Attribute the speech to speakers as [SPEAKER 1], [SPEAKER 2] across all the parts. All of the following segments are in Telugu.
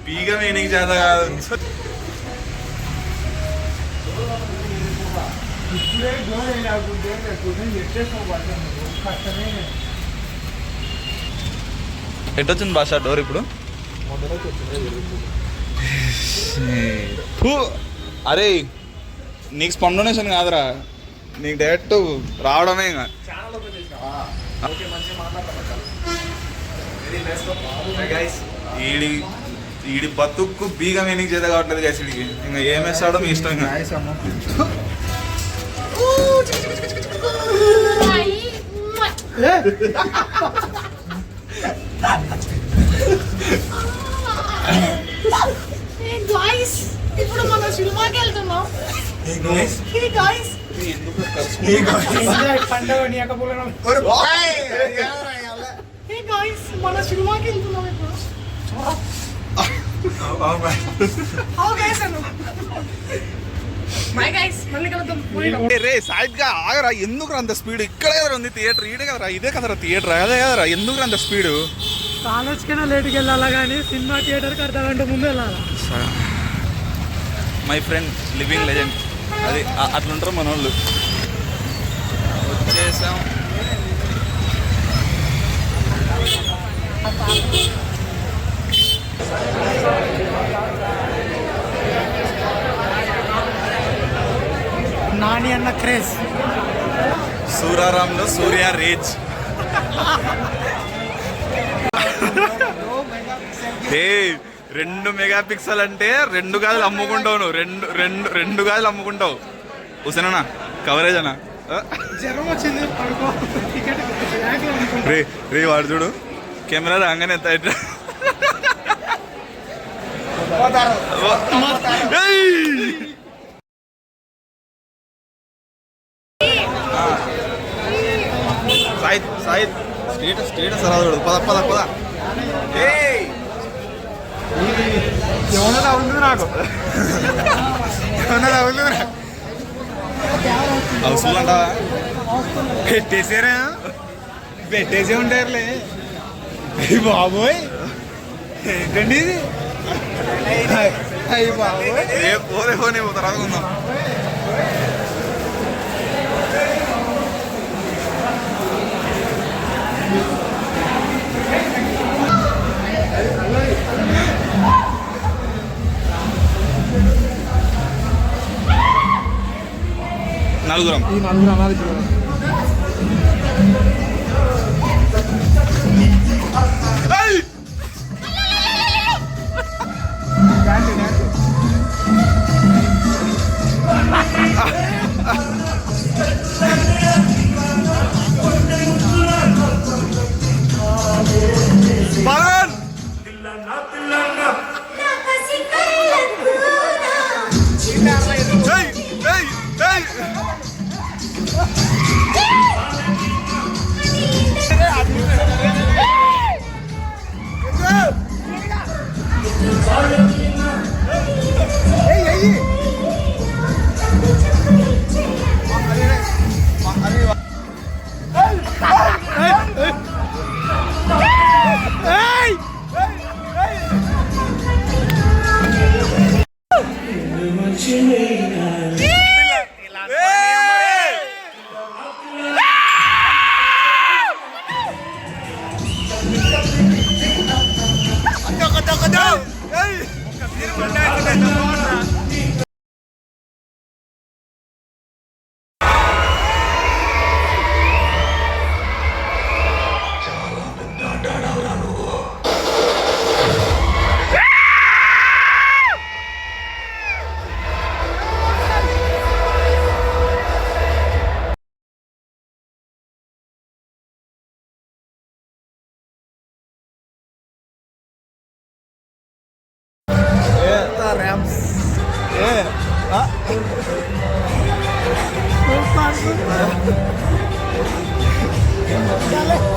[SPEAKER 1] బీగం ఏనికి చేత కాదు. ఎట్టొచ్చింది భాష డోర్ ఇప్పుడు? అరే నీకు స్పాండోనేషన్ కాదురా, నీకు డైరెక్ట్ రావడమే. ఇంకా ఈడి బతుక్కు బీగం ఏనికి చేత కావట్లేదు గైస్. వీడికి ఇంకా ఏం వేస్తాడో మీ ఇష్టం. ఇంకా
[SPEAKER 2] ఇప్పుడు మనం సినిమాకి వెళ్తున్నాం. మన సినిమాకి వెళ్తున్నాం ఇప్పుడు.
[SPEAKER 1] రే సాయిడ్ గా ఆగరా, ఎందుకు అంత స్పీడ్? ఇక్కడ కదా ఉంది థియేటర్, ఈడే కదరా, ఇదే కదరా థియేటర్, అదే కదరా, ఎందుకు అంత స్పీడ్?
[SPEAKER 3] కాలేజ్కైనా లేట్కి వెళ్ళాలా కానీ సినిమా థియేటర్కి అర్ధగంట ముందు వెళ్ళాలా?
[SPEAKER 1] మై ఫ్రెండ్ లివింగ్ లెజెండ్, అది అట్లుంటారు మన వాళ్ళు. వచ్చేసాం.
[SPEAKER 3] నాని అన్న క్రేజ్,
[SPEAKER 1] సూరారాంలో సూర్య రేజ్. ఏ 2 మెగాపిక్సెల్ అంటే 2 గాజులు అమ్ముకుంటావు నువ్వు. రెండు గాజులు అమ్ముకుంటావు. హుసేనా కవరేజ్ అన్నా? రే వాడు చూడు, కెమెరా రాగానే ఎంత సాయిద్ సాయిద్ స్టేటస్ రాదు. పద పద పద.
[SPEAKER 3] ఏమన్నా తగులుతుంది నాకు, ఏమన్నా తగులుతుంది నాకు.
[SPEAKER 1] అవసరం అంటావా?
[SPEAKER 3] పెట్టేసారా? పెట్టేసే ఉంటారులే బాబోయ్. ఏంటండి ఇది? అయ్యి బాబోయ్,
[SPEAKER 1] పోదే పోనీ తర్వాత ఉందాం. నలుగురం.
[SPEAKER 3] ఈ నలుగురు అనాలి.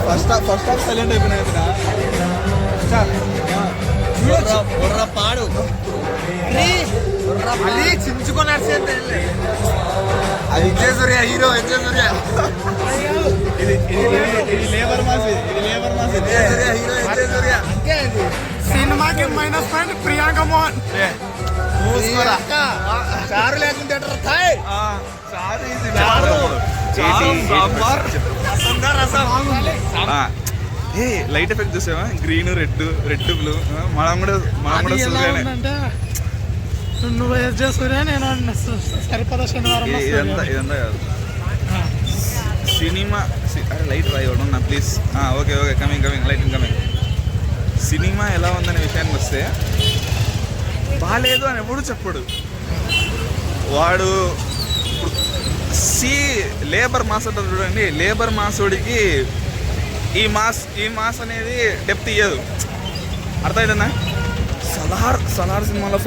[SPEAKER 1] ఫస్ట్ హాఫ్ సైలెంట్ అయిపోయినాయి కదా. పాడు
[SPEAKER 3] మళ్ళీ చించుకొని నడిచేది
[SPEAKER 1] అది ఇచ్చేసూర్య హీరో ఇచ్చేసూర్య. ఇది లేబర్ మాస్, ఇది లేబర్ మాస్, హీరో ఇచ్చేసూర్య.
[SPEAKER 3] సినిమాకి మైనస్ పాయింట్ ప్రియాంక మోహన్.
[SPEAKER 4] చారు లేకుంటే
[SPEAKER 1] ఏ లైట్ ఎఫెక్ట్ చూసావా, గ్రీన్ రెడ్ బ్లూ. మనం కూడా
[SPEAKER 3] అది ఎలా
[SPEAKER 1] సూర్యనే.
[SPEAKER 3] ఉందంటే నువ్వు ఎస్ సూర్య, నేను సరిపద శనివారం
[SPEAKER 1] ఇదంతా కాదు సినిమా. అరే లైట్ రాయడం నా please. Okay coming light coming. Cinema ఎలా ఉందనే విషయానికి వస్తే బాగాలేదు అని ఎప్పుడు చెప్పడు వాడు. లేబర్ మాస్ అంటారు చూడండి, లేబర్ మాసోడికి ఈ మాస్ అనేది డెప్త్ ఇయ్యదు. అర్థమైందన్నా? సలార్ సినిమాలో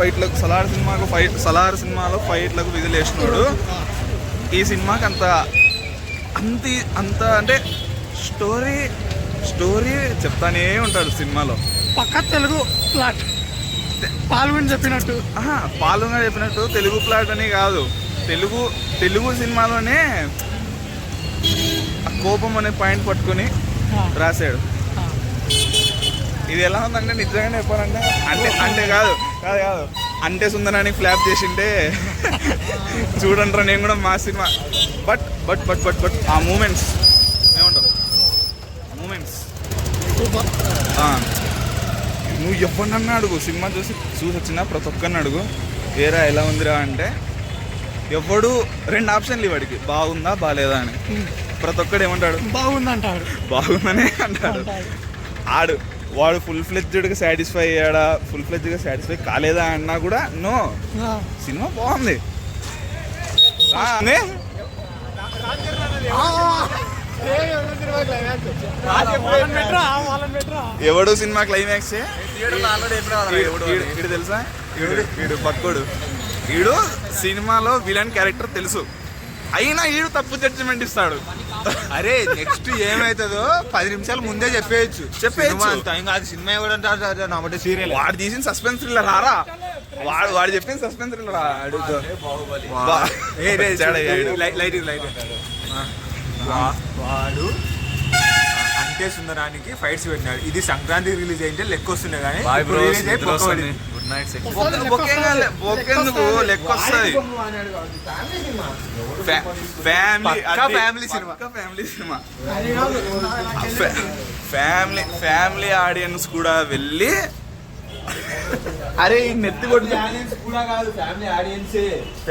[SPEAKER 1] ఫైట్లకు విధులు వేసినాడు. ఈ సినిమాకి అంత అంటే స్టోరీ చెప్తానే ఉంటాడు సినిమాలో.
[SPEAKER 3] పక్క తెలుగు ప్లాట్ పాల్గొని చెప్పినట్టు.
[SPEAKER 1] తెలుగు ప్లాట్ అని కాదు, తెలుగు సినిమాలోనే ఆ కోపం అనే పాయింట్ పట్టుకొని రాశాడు. ఇది ఎలా ఉందంటే నిజంగానే చెప్పాలంటే అంటే కాదు అంటే సుందరానికి ఫ్లాప్ చేసింటే చూడండి నేను కూడా మా సినిమా. బట్ ఆ మూమెంట్స్ ఏమంటారు? మూమెంట్స్ నువ్వు ఎవరినన్నా అడుగు, సినిమా చూసి వచ్చినా ప్రతి ఒక్కరిని అడుగు ఏరా ఎలా ఉందిరా అంటే ఎవడు 2 ఆప్షన్లు ఇవాడికి, బాగుందా బాగాలేదా అని. ప్రతి ఒక్కడు ఏమంటాడు?
[SPEAKER 3] బాగుందంటాడు.
[SPEAKER 1] బాగుందనే అంటాడు. వాడు ఫుల్ ఫ్లెడ్జ్డ్గా సాటిస్ఫై అయ్యాడా, ఫుల్ ఫ్లెడ్జ్గా సాటిస్ఫై కాలేదా అన్నా కూడా నో, సినిమా బాగుంది. ఎవడు సినిమా క్లైమాక్స్ వీడు తెలుసా? వీడు పక్కోడు. వీడు సినిమాలో విలన్ క్యారెక్టర్ తెలుసు, అయినా వీడు తప్పు జడ్జిమెంట్ ఇస్తాడు.
[SPEAKER 4] అరే నెక్స్ట్ ఏమైతుందో 10 నిమిషాలు ముందే చెప్పేయచ్చు. అది సినిమా ఎవడంటే సీరియల్.
[SPEAKER 1] వాడు తీసిన సస్పెన్స్ థ్రిల్లర్ రారా, వాడు చెప్పిన సస్పెన్స్ థ్రిల్లర్
[SPEAKER 4] వాడు అంటే సుందరానికి ఫైట్స్ పెట్టినాడు. ఇది సంక్రాంతి రిలీజ్ అయితే లెక్క వస్తుండే కానీ
[SPEAKER 1] లెక్క వస్తుంది. ఫ్యామిలీ ఆడియన్స్ కూడా వెళ్ళి అరే నెత్తి కొట్టి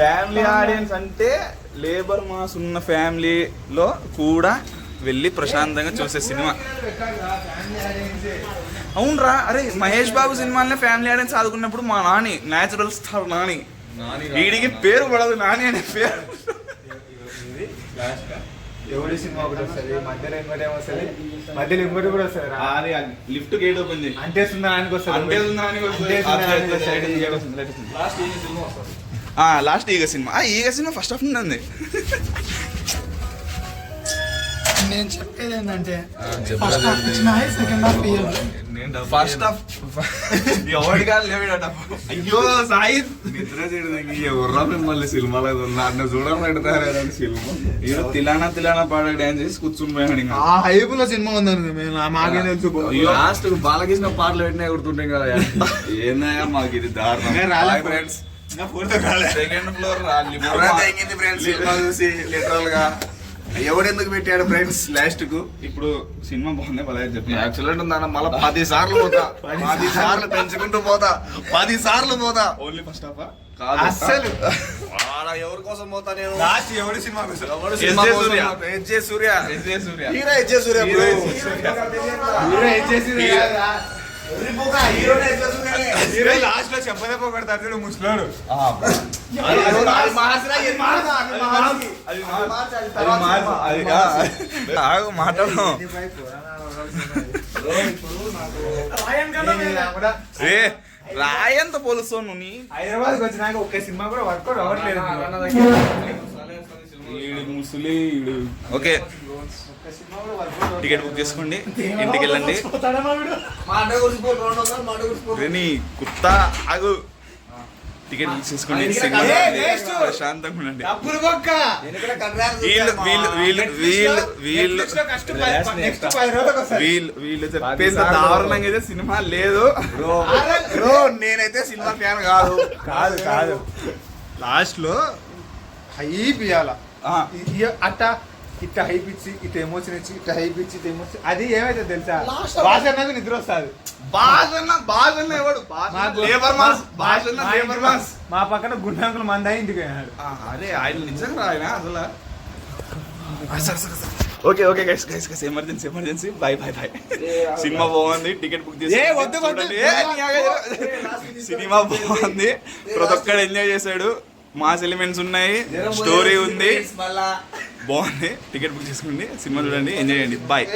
[SPEAKER 1] ఫ్యామిలీ ఆడియన్స్ అంటే లేబర్ మాస్ ఉన్న ఫ్యామిలీలో కూడా వెళ్ళి ప్రశాంతంగా చూసే సినిమా. అవునరా, అరే మహేష్ బాబు సినిమాలనే ఫ్యామిలీ ఆడియన్స్ ఆదుకున్నప్పుడు మా నాని న్యాచురల్ స్టార్ నాని, వీడికి పేరు పడదు నాని అనే పేరు.
[SPEAKER 4] ఎవరి సినిమా ఒకటి వస్తుంది, మధ్యలో ఇంకోటి ఏమొస్తుంది, మధ్యలో ఇంకోటి కూడా వస్తుంది.
[SPEAKER 1] లిఫ్ట్ గేట్ ఓపెన్ చేయి
[SPEAKER 4] అంటే సుందరానికి వస్తుంది.
[SPEAKER 1] లాస్ట్ ఈగ సినిమా ఫస్ట్ హాఫ్ నుండి ఉంది.
[SPEAKER 3] నేను చెప్పేది ఏంటంటే ఫస్ట్ హాఫ్ ఇచ్చిన సెకండ్ హాఫ్
[SPEAKER 1] ఫస్ట్ హాఫ్ ఎవరిగా లేవిడట. అయ్యో సాయి
[SPEAKER 5] నిద్ర ఎవర్రా మిమ్మల్ని సినిమాలో నన్ను చూడడం సినిమా
[SPEAKER 1] తిలానా పాడ డాన్స్ చేసి కూర్చుని పోయాడు. ఇంకా
[SPEAKER 4] ఆ హైప్ లో సినిమా ఉందని మాకే తెలుసు.
[SPEAKER 5] లాస్ట్ బాలకృష్ణ పాటలు పెట్టినా కొడుతుంటాం కదా. ఏందయ్యా మాకు ఇది దారుణం. ఫ్రెండ్స్
[SPEAKER 1] సెకండ్ ఫ్లోర్
[SPEAKER 5] చూసి లిటరల్ గా ఎవడెందుకు పెట్టాడు ఫ్రెండ్స్ లాస్ట్ కు.
[SPEAKER 1] ఇప్పుడు సినిమా బాగుంది పదే చెప్పి
[SPEAKER 5] యాక్చువల్ ఉందన్న మళ్ళీ 10 సార్లు పోతా, 10 సార్లు పెంచుకుంటూ పోతా, 10 సార్లు పోతా.
[SPEAKER 1] ఓన్లీ ఫస్ట్ హాఫ్
[SPEAKER 5] కాదు
[SPEAKER 4] అస్సలు
[SPEAKER 5] ఎవరి కోసం పోతా నేను.
[SPEAKER 4] లాస్ట్ ఎవడి సినిమా
[SPEAKER 1] సూర్య
[SPEAKER 5] హీరో ఎస్జే సూర్య
[SPEAKER 4] లాస్ట్ లో చెప్పదే పోగొడతాడు ముసలాడు.
[SPEAKER 1] మాట్లాడడం రాయంత పోలుస్తావు నువ్వు.
[SPEAKER 4] హైదరాబాద్ వచ్చినాక ఒక్క సినిమా కూడా వర్కౌట్ అవ్వట్లేదు.
[SPEAKER 1] ఓకే టికెట్ బుక్ చేసుకోండి, ఇంటికి వెళ్ళండి. కుత్తా ఆగు టికెట్ బుక్ చేసుకుని సినిమా ప్రశాంతంగా ఉండండి. వీళ్ళు చెప్పేంత దారుణంగా అయితే సినిమా లేదు బ్రో. నేనైతే సినిమా ఫ్యాన్ కాదు.
[SPEAKER 4] కాదు లాస్ట్ లో హైప్ ఇవ్వాల అట్ట ఇట్ట హైప్ ఇచ్చి ఇట్ట ఎమోషన్ ఇచ్చి ఇట్ట హైప్ ఇచ్చి ఇట్ట ఎమోషన్ అది ఏమైతే తెలుసా భాష నాకు నిద్ర వస్తుంది.
[SPEAKER 1] భాషన్న ఎవడు లేబర్ మాస్
[SPEAKER 4] మా పక్కన గుండంకులు మంద ఇంటికి పోయినాడు.
[SPEAKER 1] అరే ఆయన నిజంగా ఆయన అసలు. Okay okay guys emergency boy. Cinema బాగుంది. టికెట్ బుక్ చేసి సినిమా బాగుంది. ప్రతి ఒక్కడు ఎంజాయ్ చేశాడు. మాస్ ఎలిమెంట్స్ ఉన్నాయి, స్టోరీ ఉంది, బాగుంది. టికెట్ బుక్ చేసుకోండి, సినిమా చూడండి, ఎంజాయ్ చేయండి. బాయ్.